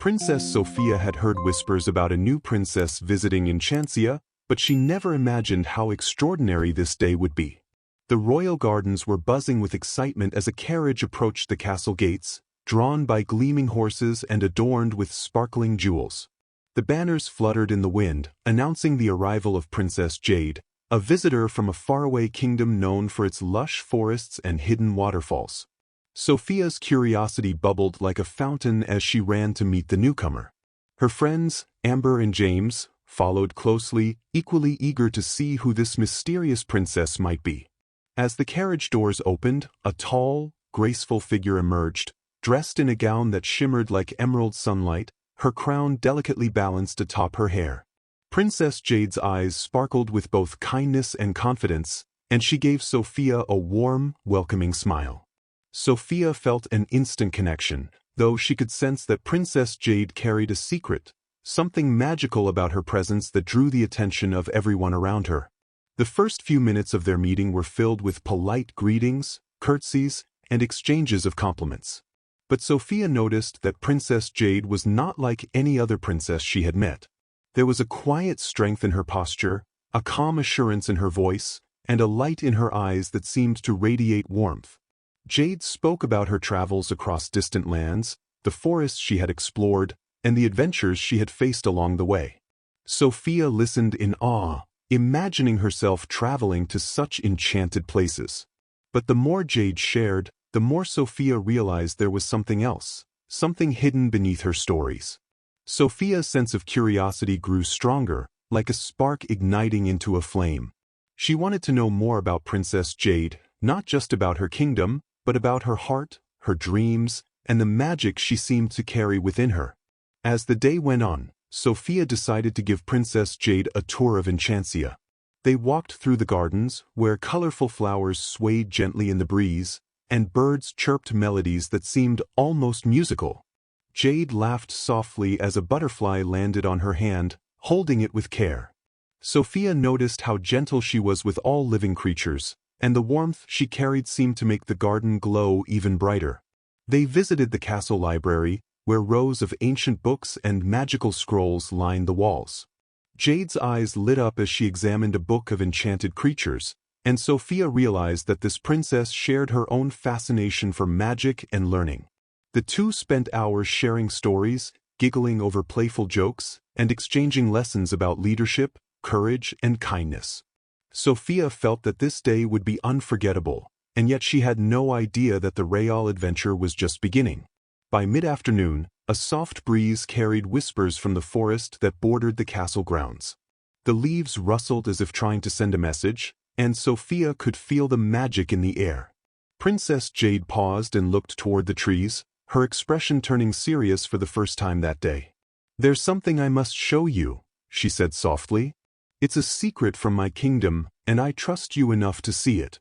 Princess Sofia had heard whispers about a new princess visiting Enchantia, but she never imagined how extraordinary this day would be. The royal gardens were buzzing with excitement as a carriage approached the castle gates, drawn by gleaming horses and adorned with sparkling jewels. The banners fluttered in the wind, announcing the arrival of Princess Jade, a visitor from a faraway kingdom known for its lush forests and hidden waterfalls. Sofia's curiosity bubbled like a fountain as she ran to meet the newcomer. Her friends, Amber and James, followed closely, equally eager to see who this mysterious princess might be. As the carriage doors opened, a tall, graceful figure emerged, dressed in a gown that shimmered like emerald sunlight, her crown delicately balanced atop her hair. Princess Jade's eyes sparkled with both kindness and confidence, and she gave Sofia a warm, welcoming smile. Sofia felt an instant connection, though she could sense that Princess Jade carried a secret, something magical about her presence that drew the attention of everyone around her. The first few minutes of their meeting were filled with polite greetings, curtsies, and exchanges of compliments. But Sofia noticed that Princess Jade was not like any other princess she had met. There was a quiet strength in her posture, a calm assurance in her voice, and a light in her eyes that seemed to radiate warmth. Jade spoke about her travels across distant lands, the forests she had explored, and the adventures she had faced along the way. Sofia listened in awe, imagining herself traveling to such enchanted places. But the more Jade shared, the more Sofia realized there was something else, something hidden beneath her stories. Sofia's sense of curiosity grew stronger, like a spark igniting into a flame. She wanted to know more about Princess Jade, not just about her kingdom, but about her heart, her dreams, and the magic she seemed to carry within her. As the day went on, Sofia decided to give Princess Jade a tour of Enchantia. They walked through the gardens, where colorful flowers swayed gently in the breeze, and birds chirped melodies that seemed almost musical. Jade laughed softly as a butterfly landed on her hand, holding it with care. Sofia noticed how gentle she was with all living creatures, and the warmth she carried seemed to make the garden glow even brighter. They visited the castle library, where rows of ancient books and magical scrolls lined the walls. Jade's eyes lit up as she examined a book of enchanted creatures, and Sofia realized that this princess shared her own fascination for magic and learning. The two spent hours sharing stories, giggling over playful jokes, and exchanging lessons about leadership, courage, and kindness. Sofia felt that this day would be unforgettable, and yet she had no idea that the royal adventure was just beginning. By mid-afternoon, a soft breeze carried whispers from the forest that bordered the castle grounds. The leaves rustled as if trying to send a message, and Sofia could feel the magic in the air. Princess Jade paused and looked toward the trees, her expression turning serious for the first time that day. "There's something I must show you," she said softly. "It's a secret from my kingdom, and I trust you enough to see it."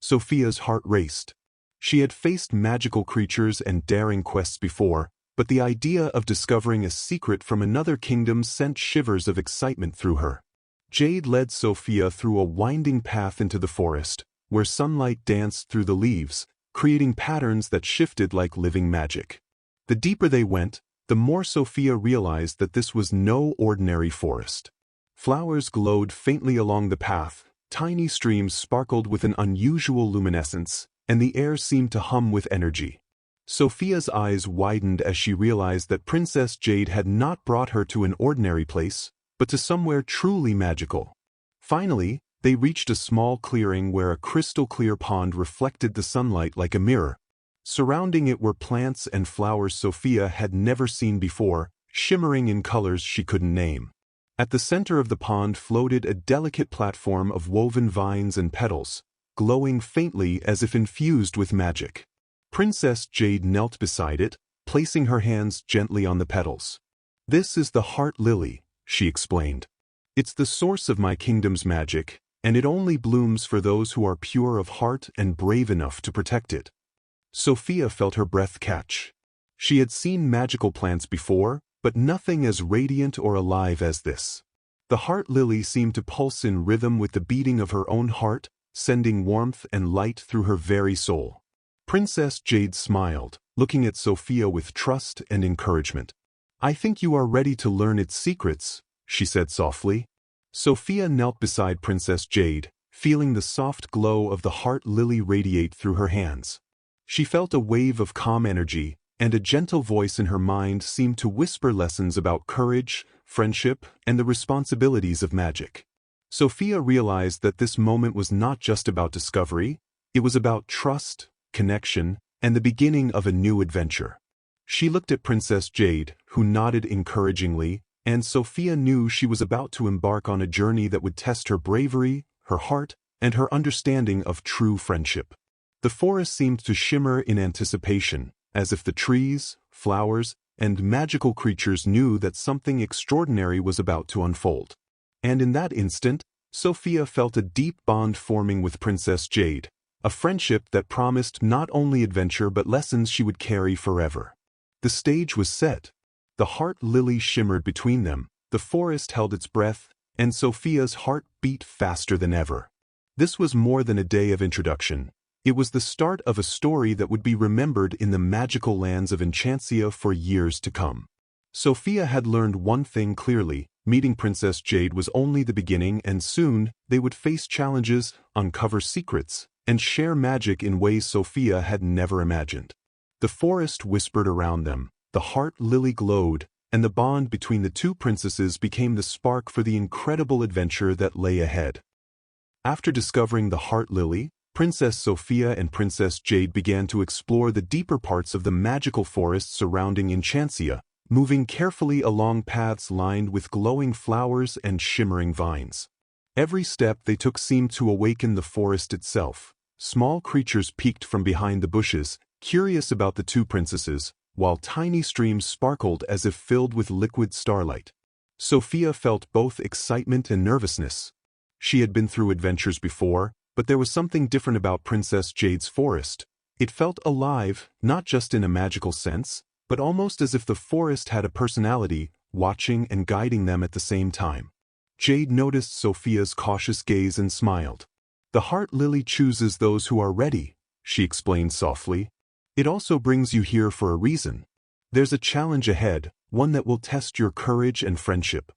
Sofia's heart raced. She had faced magical creatures and daring quests before, but the idea of discovering a secret from another kingdom sent shivers of excitement through her. Jade led Sofia through a winding path into the forest, where sunlight danced through the leaves, creating patterns that shifted like living magic. The deeper they went, the more Sofia realized that this was no ordinary forest. Flowers glowed faintly along the path, tiny streams sparkled with an unusual luminescence, and the air seemed to hum with energy. Sofia's eyes widened as she realized that Princess Jade had not brought her to an ordinary place, but to somewhere truly magical. Finally, they reached a small clearing where a crystal-clear pond reflected the sunlight like a mirror. Surrounding it were plants and flowers Sofia had never seen before, shimmering in colors she couldn't name. At the center of the pond floated a delicate platform of woven vines and petals, glowing faintly as if infused with magic. Princess Jade knelt beside it, placing her hands gently on the petals. "This is the heart lily," she explained. "It's the source of my kingdom's magic, and it only blooms for those who are pure of heart and brave enough to protect it." Sofia felt her breath catch. She had seen magical plants before, but nothing as radiant or alive as this. The heart lily seemed to pulse in rhythm with the beating of her own heart, sending warmth and light through her very soul. Princess Jade smiled, looking at Sofia with trust and encouragement. I think you are ready to learn its secrets, she said softly. Sofia knelt beside Princess Jade, feeling the soft glow of the heart lily radiate through her hands. She felt a wave of calm energy, and a gentle voice in her mind seemed to whisper lessons about courage, friendship, and the responsibilities of magic. Sofia realized that this moment was not just about discovery, it was about trust, connection, and the beginning of a new adventure. She looked at Princess Jade, who nodded encouragingly, and Sofia knew she was about to embark on a journey that would test her bravery, her heart, and her understanding of true friendship. The forest seemed to shimmer in anticipation, as if the trees, flowers, and magical creatures knew that something extraordinary was about to unfold. And in that instant, Sofia felt a deep bond forming with Princess Jade, a friendship that promised not only adventure but lessons she would carry forever. The stage was set. The heart lily shimmered between them, the forest held its breath, and Sofia's heart beat faster than ever. This was more than a day of introduction. It was the start of a story that would be remembered in the magical lands of Enchantia for years to come. Sofia had learned one thing clearly: meeting Princess Jade was only the beginning, and soon they would face challenges, uncover secrets, and share magic in ways Sofia had never imagined. The forest whispered around them, the heart lily glowed, and the bond between the two princesses became the spark for the incredible adventure that lay ahead. After discovering the heart lily, Princess Sofia and Princess Jade began to explore the deeper parts of the magical forest surrounding Enchantia, moving carefully along paths lined with glowing flowers and shimmering vines. Every step they took seemed to awaken the forest itself. Small creatures peeked from behind the bushes, curious about the two princesses, while tiny streams sparkled as if filled with liquid starlight. Sofia felt both excitement and nervousness. She had been through adventures before, but there was something different about Princess Jade's forest. It felt alive, not just in a magical sense, but almost as if the forest had a personality, watching and guiding them at the same time. Jade noticed Sofia's cautious gaze and smiled. "The heart lily chooses those who are ready," she explained softly. "It also brings you here for a reason. There's a challenge ahead, one that will test your courage and friendship."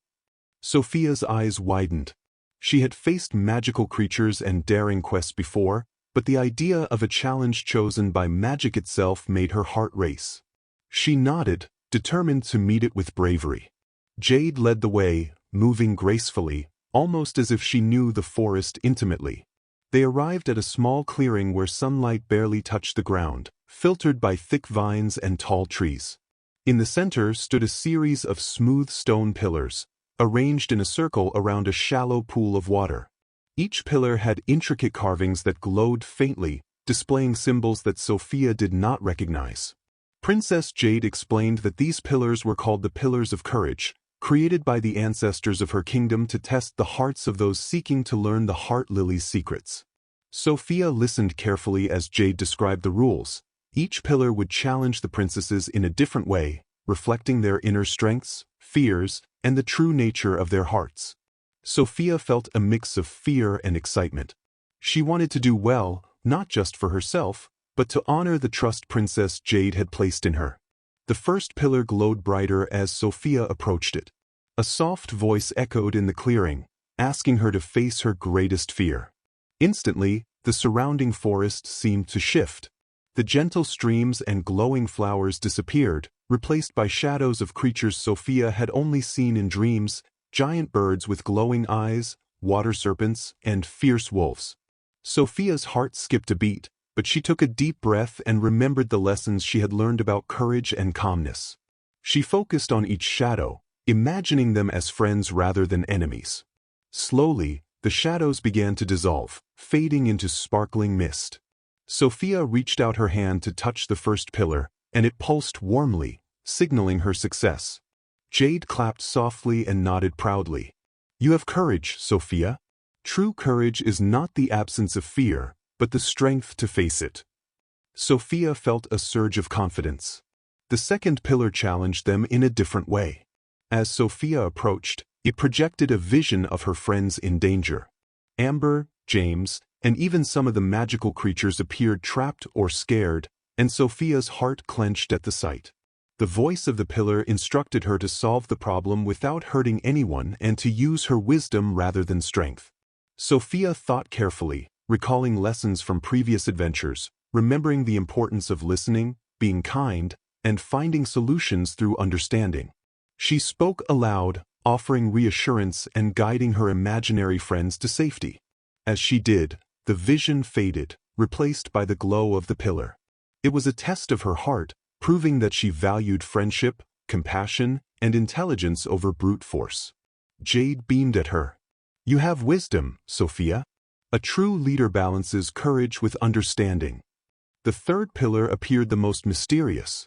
Sofia's eyes widened. She had faced magical creatures and daring quests before, but the idea of a challenge chosen by magic itself made her heart race. She nodded, determined to meet it with bravery. Jade led the way, moving gracefully, almost as if she knew the forest intimately. They arrived at a small clearing where sunlight barely touched the ground, filtered by thick vines and tall trees. In the center stood a series of smooth stone pillars, arranged in a circle around a shallow pool of water. Each pillar had intricate carvings that glowed faintly, displaying symbols that Sofia did not recognize. Princess Jade explained that these pillars were called the Pillars of Courage, created by the ancestors of her kingdom to test the hearts of those seeking to learn the heart lily's secrets. Sofia listened carefully as Jade described the rules. Each pillar would challenge the princesses in a different way, reflecting their inner strengths, fears, and the true nature of their hearts. Sofia felt a mix of fear and excitement. She wanted to do well, not just for herself, but to honor the trust Princess Jade had placed in her. The first pillar glowed brighter as Sofia approached it. A soft voice echoed in the clearing, asking her to face her greatest fear. Instantly, the surrounding forest seemed to shift. The gentle streams and glowing flowers disappeared, replaced by shadows of creatures Sofia had only seen in dreams: giant birds with glowing eyes, water serpents, and fierce wolves. Sofia's heart skipped a beat, but she took a deep breath and remembered the lessons she had learned about courage and calmness. She focused on each shadow, imagining them as friends rather than enemies. Slowly, the shadows began to dissolve, fading into sparkling mist. Sofia reached out her hand to touch the first pillar, and it pulsed warmly, signaling her success. Jade clapped softly and nodded proudly. "You have courage, Sofia. True courage is not the absence of fear, but the strength to face it." Sofia felt a surge of confidence. The second pillar challenged them in a different way. As Sofia approached, it projected a vision of her friends in danger. Amber, James, and even some of the magical creatures appeared trapped or scared, and Sofia's heart clenched at the sight. The voice of the pillar instructed her to solve the problem without hurting anyone and to use her wisdom rather than strength. Sofia thought carefully, recalling lessons from previous adventures, remembering the importance of listening, being kind, and finding solutions through understanding. She spoke aloud, offering reassurance and guiding her imaginary friends to safety. As she did, the vision faded, replaced by the glow of the pillar. It was a test of her heart, proving that she valued friendship, compassion, and intelligence over brute force. Jade beamed at her. "You have wisdom, Sofia. A true leader balances courage with understanding." The third pillar appeared the most mysterious.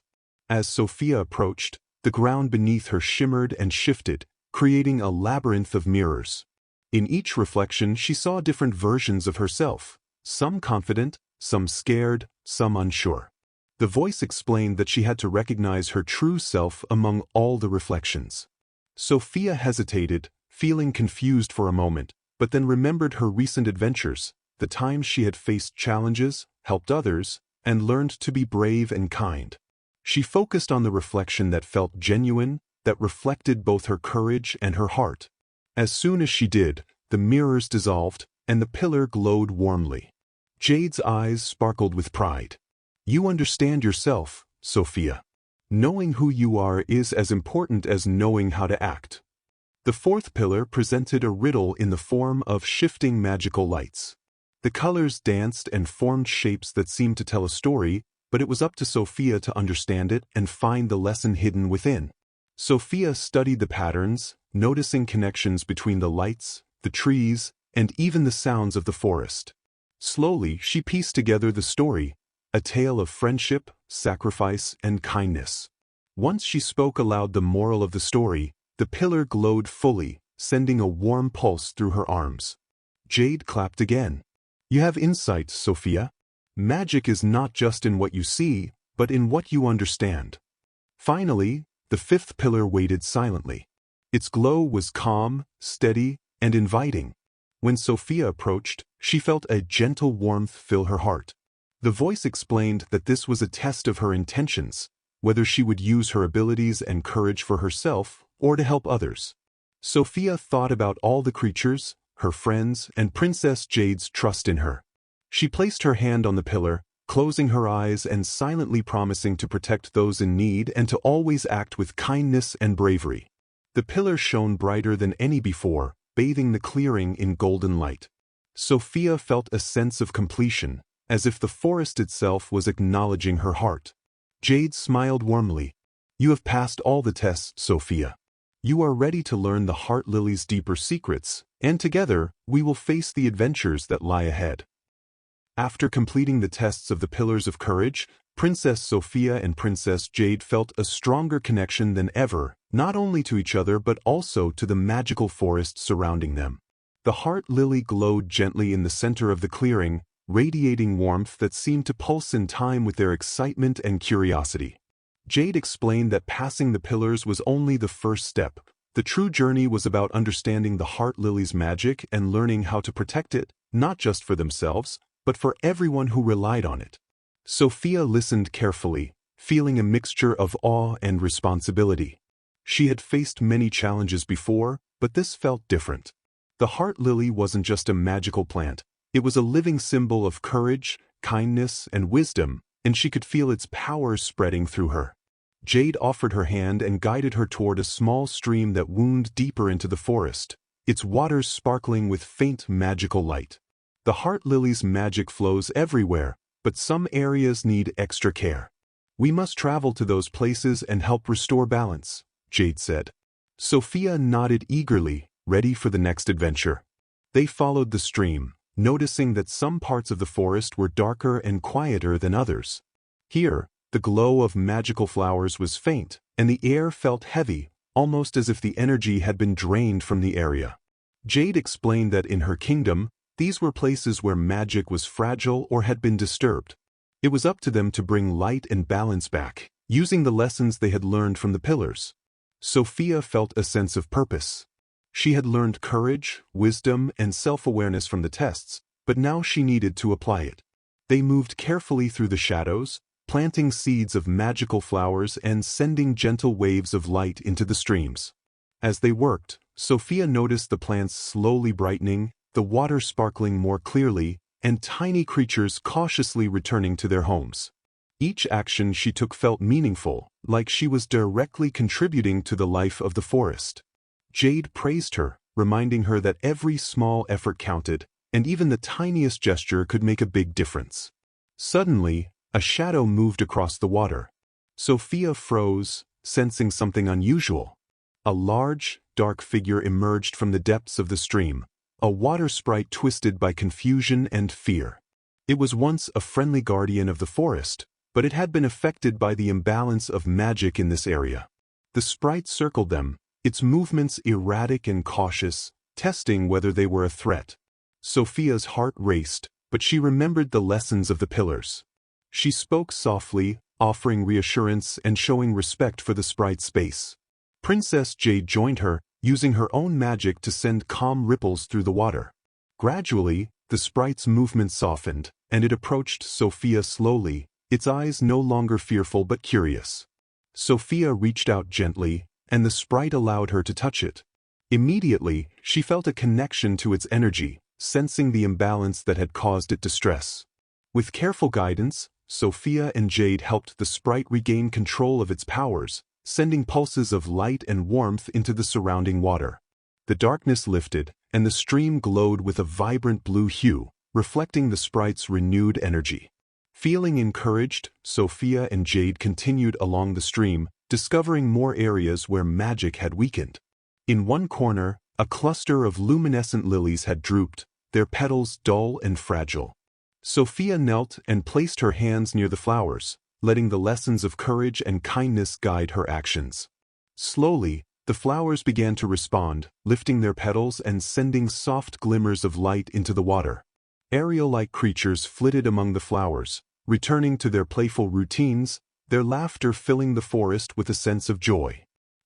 As Sofia approached, the ground beneath her shimmered and shifted, creating a labyrinth of mirrors. In each reflection she saw different versions of herself, some confident, some scared, some unsure. The voice explained that she had to recognize her true self among all the reflections. Sofia hesitated, feeling confused for a moment, but then remembered her recent adventures, the times she had faced challenges, helped others, and learned to be brave and kind. She focused on the reflection that felt genuine, that reflected both her courage and her heart. As soon as she did, the mirrors dissolved, and the pillar glowed warmly. Jade's eyes sparkled with pride. "You understand yourself, Sofia. Knowing who you are is as important as knowing how to act." The fourth pillar presented a riddle in the form of shifting magical lights. The colors danced and formed shapes that seemed to tell a story, but it was up to Sofia to understand it and find the lesson hidden within. Sofia studied the patterns, noticing connections between the lights, the trees, and even the sounds of the forest. Slowly, she pieced together the story, a tale of friendship, sacrifice, and kindness. Once she spoke aloud the moral of the story, the pillar glowed fully, sending a warm pulse through her arms. Jade clapped again. "You have insight, Sofia. Magic is not just in what you see, but in what you understand." Finally, the fifth pillar waited silently. Its glow was calm, steady, and inviting. When Sofia approached, she felt a gentle warmth fill her heart. The voice explained that this was a test of her intentions, whether she would use her abilities and courage for herself or to help others. Sofia thought about all the creatures, her friends, and Princess Jade's trust in her. She placed her hand on the pillar, closing her eyes and silently promising to protect those in need and to always act with kindness and bravery. The pillar shone brighter than any before, bathing the clearing in golden light. Sofia felt a sense of completion, as if the forest itself was acknowledging her heart. Jade smiled warmly. "You have passed all the tests, Sofia. You are ready to learn the heart lily's deeper secrets, and together, we will face the adventures that lie ahead." After completing the tests of the Pillars of Courage, Princess Sofia and Princess Jade felt a stronger connection than ever, not only to each other but also to the magical forest surrounding them. The heart lily glowed gently in the center of the clearing, radiating warmth that seemed to pulse in time with their excitement and curiosity. Jade explained that passing the pillars was only the first step. The true journey was about understanding the heart lily's magic and learning how to protect it, not just for themselves, but for everyone who relied on it. Sofia listened carefully, feeling a mixture of awe and responsibility. She had faced many challenges before, but this felt different. The heart lily wasn't just a magical plant. It was a living symbol of courage, kindness, and wisdom, and she could feel its power spreading through her. Jade offered her hand and guided her toward a small stream that wound deeper into the forest, its waters sparkling with faint magical light. The heart lily's magic flows everywhere, but some areas need extra care. "We must travel to those places and help restore balance," Jade said. Sofia nodded eagerly, ready for the next adventure. They followed the stream, noticing that some parts of the forest were darker and quieter than others. Here, the glow of magical flowers was faint, and the air felt heavy, almost as if the energy had been drained from the area. Jade explained that in her kingdom, these were places where magic was fragile or had been disturbed. It was up to them to bring light and balance back, using the lessons they had learned from the pillars. Sofia felt a sense of purpose. She had learned courage, wisdom, and self-awareness from the tests, but now she needed to apply it. They moved carefully through the shadows, planting seeds of magical flowers and sending gentle waves of light into the streams. As they worked, Sofia noticed the plants slowly brightening, the water sparkling more clearly, and tiny creatures cautiously returning to their homes. Each action she took felt meaningful, like she was directly contributing to the life of the forest. Jade praised her, reminding her that every small effort counted, and even the tiniest gesture could make a big difference. Suddenly, a shadow moved across the water. Sofia froze, sensing something unusual. A large, dark figure emerged from the depths of the stream, a water sprite twisted by confusion and fear. It was once a friendly guardian of the forest, but it had been affected by the imbalance of magic in this area. The sprite circled them, its movements erratic and cautious, testing whether they were a threat. Sofia's heart raced, but she remembered the lessons of the pillars. She spoke softly, offering reassurance and showing respect for the sprite's space. Princess Jade joined her, using her own magic to send calm ripples through the water. Gradually, the sprite's movement softened, and it approached Sofia slowly, its eyes no longer fearful but curious. Sofia reached out gently, and the sprite allowed her to touch it. Immediately, she felt a connection to its energy, sensing the imbalance that had caused it distress. With careful guidance, Sofia and Jade helped the sprite regain control of its powers, sending pulses of light and warmth into the surrounding water. The darkness lifted, and the stream glowed with a vibrant blue hue, reflecting the sprite's renewed energy. Feeling encouraged, Sofia and Jade continued along the stream, discovering more areas where magic had weakened. In one corner, a cluster of luminescent lilies had drooped, their petals dull and fragile. Sofia knelt and placed her hands near the flowers, letting the lessons of courage and kindness guide her actions. Slowly, the flowers began to respond, lifting their petals and sending soft glimmers of light into the water. Ariel-like creatures flitted among the flowers, returning to their playful routines, their laughter filling the forest with a sense of joy.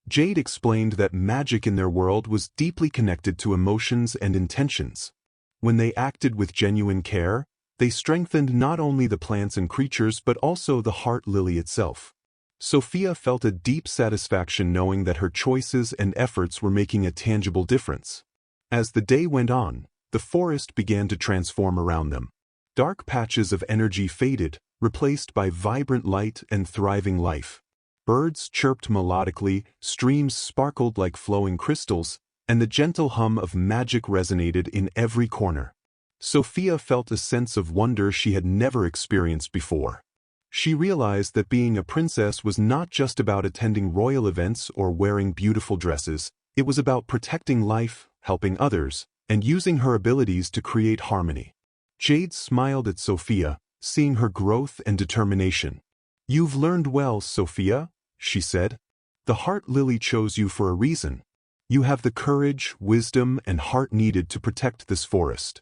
Jade explained that magic in their world was deeply connected to emotions and intentions. When they acted with genuine care, they strengthened not only the plants and creatures but also the heart lily itself. Sofia felt a deep satisfaction knowing that her choices and efforts were making a tangible difference. As the day went on, the forest began to transform around them. Dark patches of energy faded, replaced by vibrant light and thriving life. Birds chirped melodically, streams sparkled like flowing crystals, and the gentle hum of magic resonated in every corner. Sofia felt a sense of wonder she had never experienced before. She realized that being a princess was not just about attending royal events or wearing beautiful dresses, it was about protecting life, helping others, and using her abilities to create harmony. Jade smiled at Sofia, seeing her growth and determination. "You've learned well, Sofia," she said. "The heart lily chose you for a reason. You have the courage, wisdom, and heart needed to protect this forest."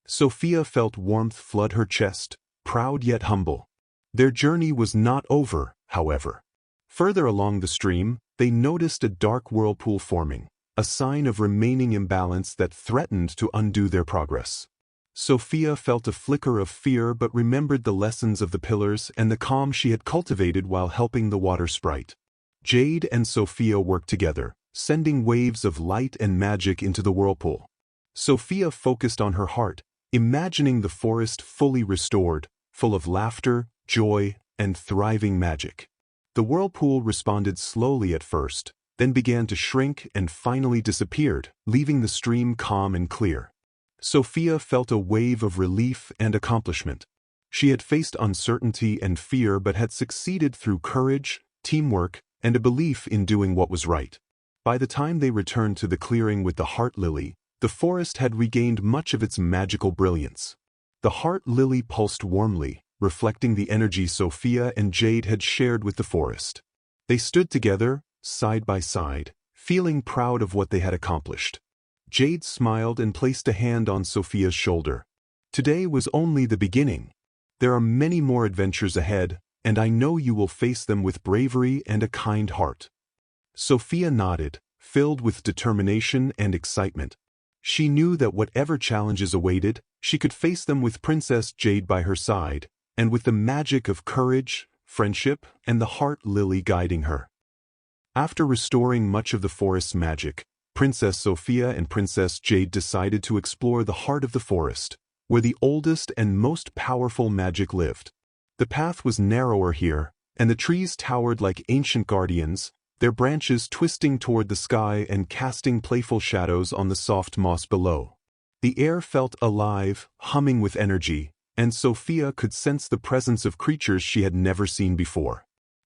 Sofia felt warmth flood her chest, proud yet humble. Their journey was not over, however. Further along the stream, they noticed a dark whirlpool forming, a sign of remaining imbalance that threatened to undo their progress. Sofia felt a flicker of fear but remembered the lessons of the pillars and the calm she had cultivated while helping the water sprite. Jade and Sofia worked together, sending waves of light and magic into the whirlpool. Sofia focused on her heart, imagining the forest fully restored, full of laughter, joy, and thriving magic. The whirlpool responded slowly at first, then began to shrink and finally disappeared, leaving the stream calm and clear. Sofia felt a wave of relief and accomplishment. She had faced uncertainty and fear but had succeeded through courage, teamwork, and a belief in doing what was right. By the time they returned to the clearing with the heart lily, the forest had regained much of its magical brilliance. The heart lily pulsed warmly, reflecting the energy Sofia and Jade had shared with the forest. They stood together, side by side, feeling proud of what they had accomplished. Jade smiled and placed a hand on Sofia's shoulder. "Today was only the beginning. There are many more adventures ahead, and I know you will face them with bravery and a kind heart." Sofia nodded, filled with determination and excitement. She knew that whatever challenges awaited, she could face them with Princess Jade by her side, and with the magic of courage, friendship, and the heart lily guiding her. After restoring much of the forest's magic, Princess Sofia and Princess Jade decided to explore the heart of the forest, where the oldest and most powerful magic lived. The path was narrower here, and the trees towered like ancient guardians, their branches twisting toward the sky and casting playful shadows on the soft moss below. The air felt alive, humming with energy, and Sofia could sense the presence of creatures she had never seen before.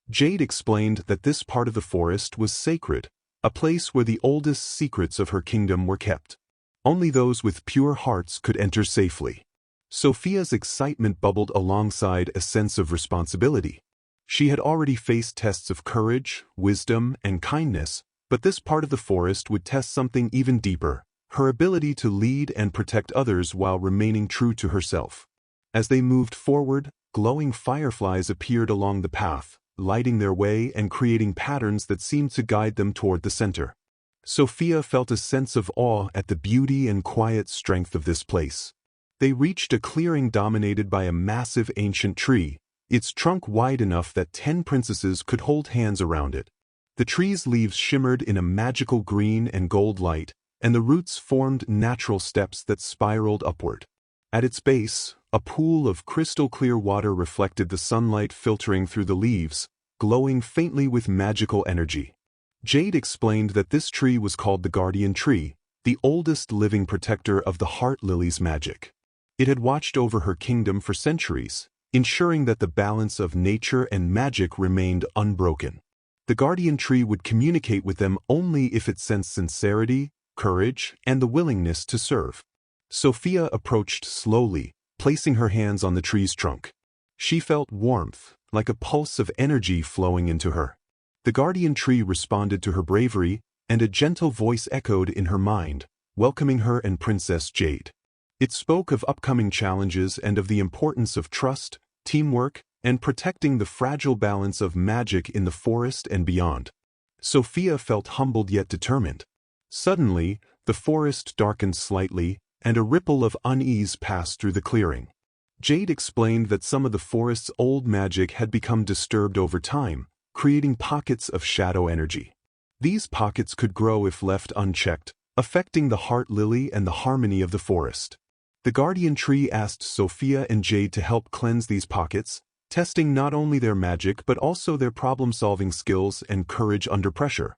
Jade explained that this part of the forest was sacred, a place where the oldest secrets of her kingdom were kept. Only those with pure hearts could enter safely. Sofia's excitement bubbled alongside a sense of responsibility. She had already faced tests of courage, wisdom, and kindness, but this part of the forest would test something even deeper, her ability to lead and protect others while remaining true to herself. As they moved forward, glowing fireflies appeared along the path, lighting their way and creating patterns that seemed to guide them toward the center. Sofia felt a sense of awe at the beauty and quiet strength of this place. They reached a clearing dominated by a massive ancient tree, its trunk wide enough that 10 princesses could hold hands around it. The tree's leaves shimmered in a magical green and gold light, and the roots formed natural steps that spiraled upward. At its base, a pool of crystal-clear water reflected the sunlight filtering through the leaves, glowing faintly with magical energy. Jade explained that this tree was called the Guardian Tree, the oldest living protector of the Heart Lily's magic. It had watched over her kingdom for centuries, ensuring that the balance of nature and magic remained unbroken. The Guardian Tree would communicate with them only if it sensed sincerity, courage, and the willingness to serve. Sofia approached slowly, placing her hands on the tree's trunk. She felt warmth, like a pulse of energy flowing into her. The Guardian Tree responded to her bravery, and a gentle voice echoed in her mind, welcoming her and Princess Jade. It spoke of upcoming challenges and of the importance of trust, teamwork, and protecting the fragile balance of magic in the forest and beyond. Sofia felt humbled yet determined. Suddenly, the forest darkened slightly, and a ripple of unease passed through the clearing. Jade explained that some of the forest's old magic had become disturbed over time, creating pockets of shadow energy. These pockets could grow if left unchecked, affecting the Heart Lily and the harmony of the forest. The Guardian Tree asked Sofia and Jade to help cleanse these pockets, testing not only their magic but also their problem-solving skills and courage under pressure.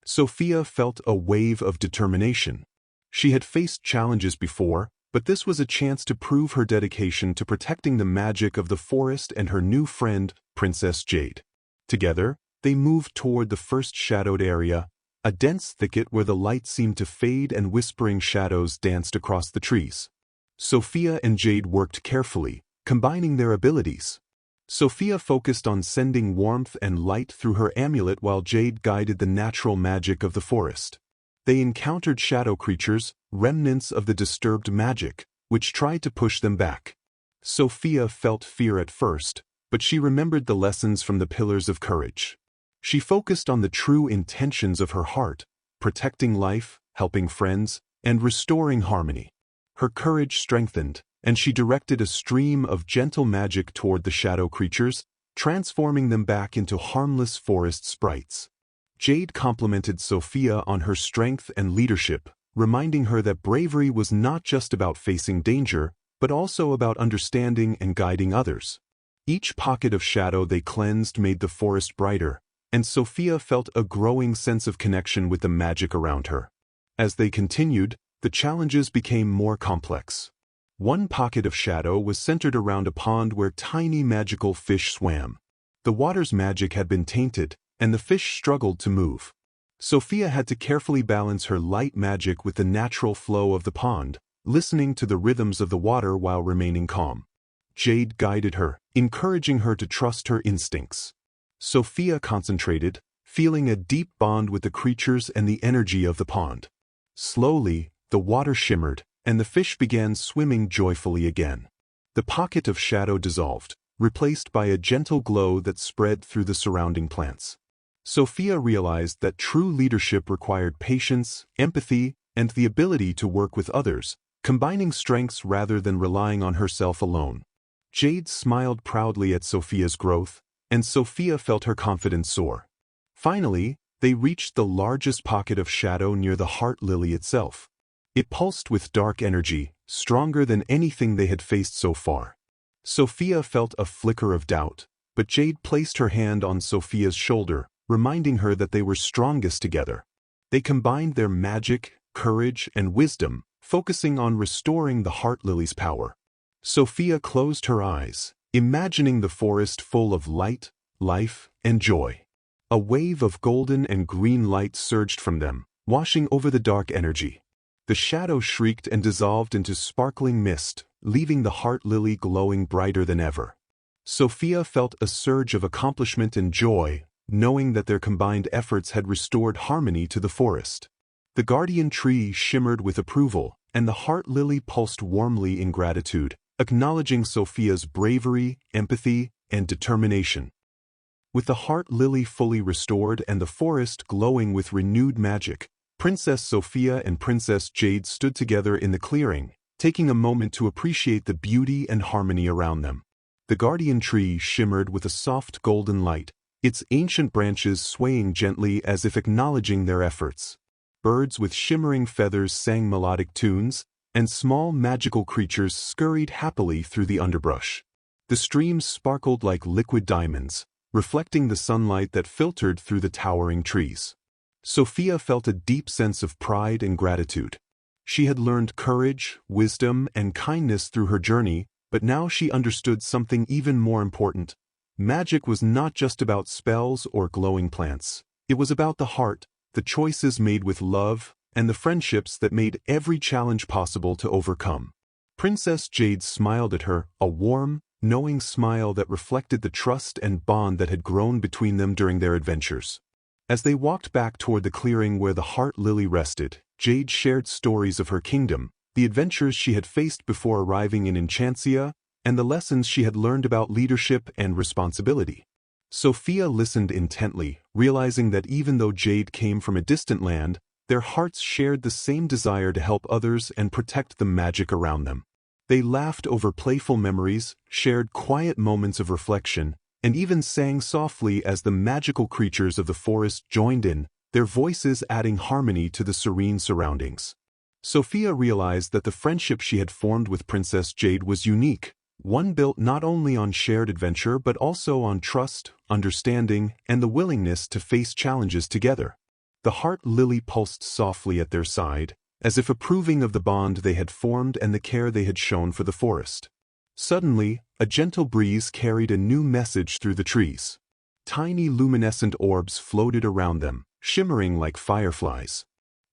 Sofia felt a wave of determination. She had faced challenges before, but this was a chance to prove her dedication to protecting the magic of the forest and her new friend, Princess Jade. Together, they moved toward the first shadowed area, a dense thicket where the light seemed to fade and whispering shadows danced across the trees. Sofia and Jade worked carefully, combining their abilities. Sofia focused on sending warmth and light through her amulet while Jade guided the natural magic of the forest. They encountered shadow creatures, remnants of the disturbed magic, which tried to push them back. Sofia felt fear at first, but she remembered the lessons from the Pillars of Courage. She focused on the true intentions of her heart, protecting life, helping friends, and restoring harmony. Her courage strengthened, and she directed a stream of gentle magic toward the shadow creatures, transforming them back into harmless forest sprites. Jade complimented Sofia on her strength and leadership, reminding her that bravery was not just about facing danger, but also about understanding and guiding others. Each pocket of shadow they cleansed made the forest brighter, and Sofia felt a growing sense of connection with the magic around her. As they continued, the challenges became more complex. One pocket of shadow was centered around a pond where tiny magical fish swam. The water's magic had been tainted, and the fish struggled to move. Sofia had to carefully balance her light magic with the natural flow of the pond, listening to the rhythms of the water while remaining calm. Jade guided her, encouraging her to trust her instincts. Sofia concentrated, feeling a deep bond with the creatures and the energy of the pond. Slowly, the water shimmered, and the fish began swimming joyfully again. The pocket of shadow dissolved, replaced by a gentle glow that spread through the surrounding plants. Sofia realized that true leadership required patience, empathy, and the ability to work with others, combining strengths rather than relying on herself alone. Jade smiled proudly at Sofia's growth, and Sofia felt her confidence soar. Finally, they reached the largest pocket of shadow near the heart lily itself. It pulsed with dark energy, stronger than anything they had faced so far. Sofia felt a flicker of doubt, but Jade placed her hand on Sofia's shoulder, reminding her that they were strongest together. They combined their magic, courage, and wisdom, focusing on restoring the heart lily's power. Sofia closed her eyes, imagining the forest full of light, life, and joy. A wave of golden and green light surged from them, washing over the dark energy. The shadow shrieked and dissolved into sparkling mist, leaving the heart lily glowing brighter than ever. Sofia felt a surge of accomplishment and joy, knowing that their combined efforts had restored harmony to the forest. The guardian tree shimmered with approval, and the heart lily pulsed warmly in gratitude, acknowledging Sofia's bravery, empathy, and determination. With the heart lily fully restored and the forest glowing with renewed magic, Princess Sofia and Princess Jade stood together in the clearing, taking a moment to appreciate the beauty and harmony around them. The guardian tree shimmered with a soft golden light, its ancient branches swaying gently as if acknowledging their efforts. Birds with shimmering feathers sang melodic tunes, and small magical creatures scurried happily through the underbrush. The streams sparkled like liquid diamonds, reflecting the sunlight that filtered through the towering trees. Sofia felt a deep sense of pride and gratitude. She had learned courage, wisdom, and kindness through her journey, but now she understood something even more important. Magic was not just about spells or glowing plants. It was about the heart, the choices made with love, and the friendships that made every challenge possible to overcome. Princess Jade smiled at her, a warm, knowing smile that reflected the trust and bond that had grown between them during their adventures. As they walked back toward the clearing where the heart lily rested, Jade shared stories of her kingdom, the adventures she had faced before arriving in Enchantia, and the lessons she had learned about leadership and responsibility. Sofia listened intently, realizing that even though Jade came from a distant land, their hearts shared the same desire to help others and protect the magic around them. They laughed over playful memories, shared quiet moments of reflection, and even sang softly as the magical creatures of the forest joined in, their voices adding harmony to the serene surroundings. Sofia realized that the friendship she had formed with Princess Jade was unique, one built not only on shared adventure but also on trust, understanding, and the willingness to face challenges together. The heart lily pulsed softly at their side, as if approving of the bond they had formed and the care they had shown for the forest. Suddenly, a gentle breeze carried a new message through the trees. Tiny luminescent orbs floated around them, shimmering like fireflies.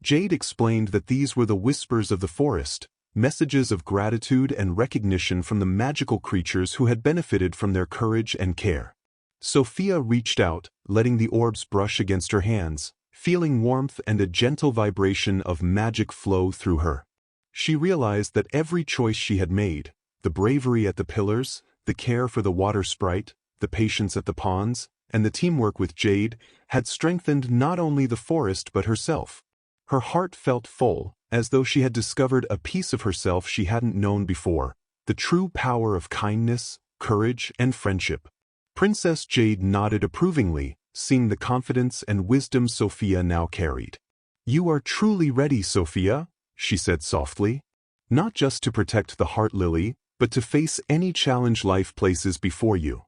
Jade explained that these were the whispers of the forest, messages of gratitude and recognition from the magical creatures who had benefited from their courage and care. Sofia reached out, letting the orbs brush against her hands, feeling warmth and a gentle vibration of magic flow through her. She realized that every choice she had made, the bravery at the pillars, the care for the water sprite, the patience at the ponds, and the teamwork with Jade, had strengthened not only the forest but herself. Her heart felt full, as though she had discovered a piece of herself she hadn't known before, the true power of kindness, courage, and friendship. Princess Jade nodded approvingly, seeing the confidence and wisdom Sofia now carried. "You are truly ready, Sofia," she said softly. "Not just to protect the heart lily, but to face any challenge life places before you."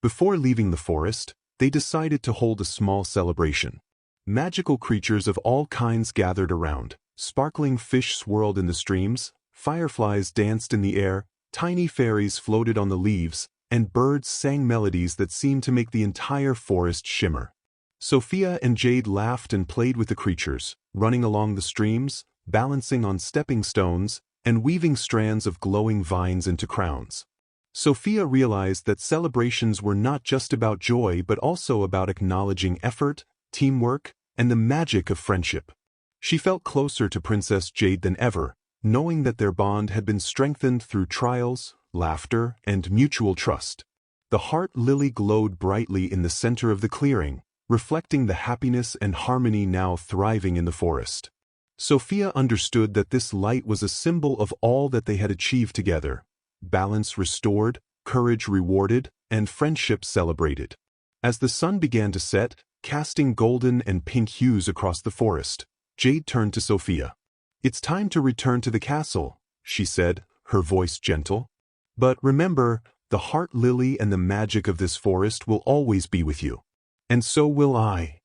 Before leaving the forest, they decided to hold a small celebration. Magical creatures of all kinds gathered around. Sparkling fish swirled in the streams, fireflies danced in the air, tiny fairies floated on the leaves, and birds sang melodies that seemed to make the entire forest shimmer. Sofia and Jade laughed and played with the creatures, running along the streams, balancing on stepping stones, and weaving strands of glowing vines into crowns. Sofia realized that celebrations were not just about joy but also about acknowledging effort, teamwork, and the magic of friendship. She felt closer to Princess Jade than ever, knowing that their bond had been strengthened through trials, laughter, and mutual trust. The heart lily glowed brightly in the center of the clearing, reflecting the happiness and harmony now thriving in the forest. Sofia understood that this light was a symbol of all that they had achieved together: balance restored, courage rewarded, and friendship celebrated. As the sun began to set, casting golden and pink hues across the forest, Jade turned to Sofia. "It's time to return to the castle," she said, her voice gentle. "But remember, the heart lily and the magic of this forest will always be with you. And so will I."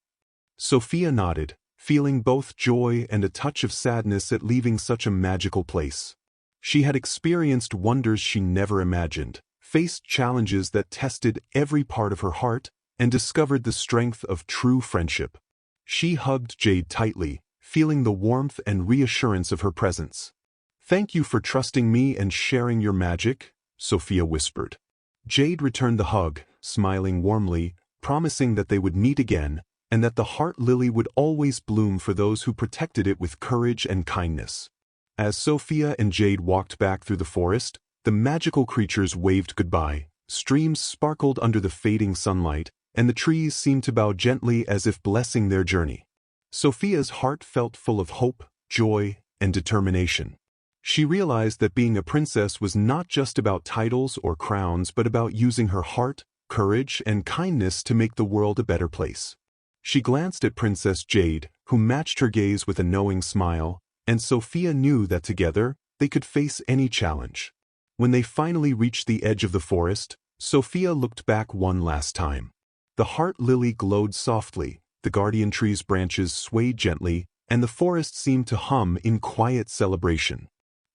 Sofia nodded, feeling both joy and a touch of sadness at leaving such a magical place. She had experienced wonders she never imagined, faced challenges that tested every part of her heart, and discovered the strength of true friendship. She hugged Jade tightly, feeling the warmth and reassurance of her presence. "Thank you for trusting me and sharing your magic," Sofia whispered. Jade returned the hug, smiling warmly, promising that they would meet again, and that the heart lily would always bloom for those who protected it with courage and kindness. As Sofia and Jade walked back through the forest, the magical creatures waved goodbye, streams sparkled under the fading sunlight, and the trees seemed to bow gently as if blessing their journey. Sofia's heart felt full of hope, joy, and determination. She realized that being a princess was not just about titles or crowns but about using her heart, courage, and kindness to make the world a better place. She glanced at Princess Jade, who matched her gaze with a knowing smile, and Sofia knew that together, they could face any challenge. When they finally reached the edge of the forest, Sofia looked back one last time. The heart lily glowed softly, the guardian tree's branches swayed gently, and the forest seemed to hum in quiet celebration.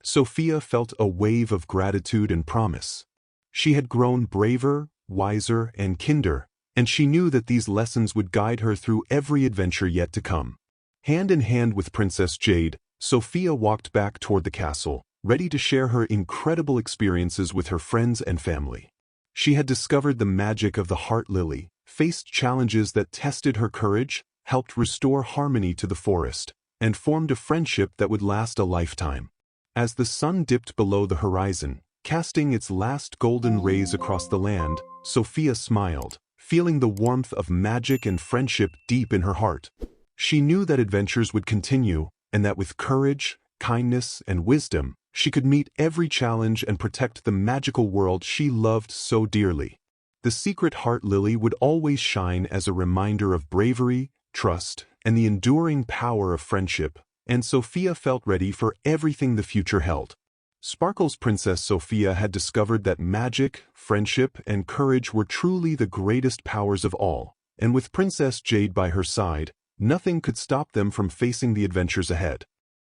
Sofia felt a wave of gratitude and promise. She had grown braver, wiser, and kinder, and she knew that these lessons would guide her through every adventure yet to come. Hand in hand with Princess Jade, Sofia walked back toward the castle, ready to share her incredible experiences with her friends and family. She had discovered the magic of the heart lily, faced challenges that tested her courage, helped restore harmony to the forest, and formed a friendship that would last a lifetime. As the sun dipped below the horizon, casting its last golden rays across the land, Sofia smiled, feeling the warmth of magic and friendship deep in her heart. She knew that adventures would continue, and that with courage, kindness, and wisdom, she could meet every challenge and protect the magical world she loved so dearly. The secret heart lily would always shine as a reminder of bravery, trust, and the enduring power of friendship, and Sofia felt ready for everything the future held. Sparkle's Princess Sofia had discovered that magic, friendship, and courage were truly the greatest powers of all, and with Princess Jade by her side, nothing could stop them from facing the adventures ahead.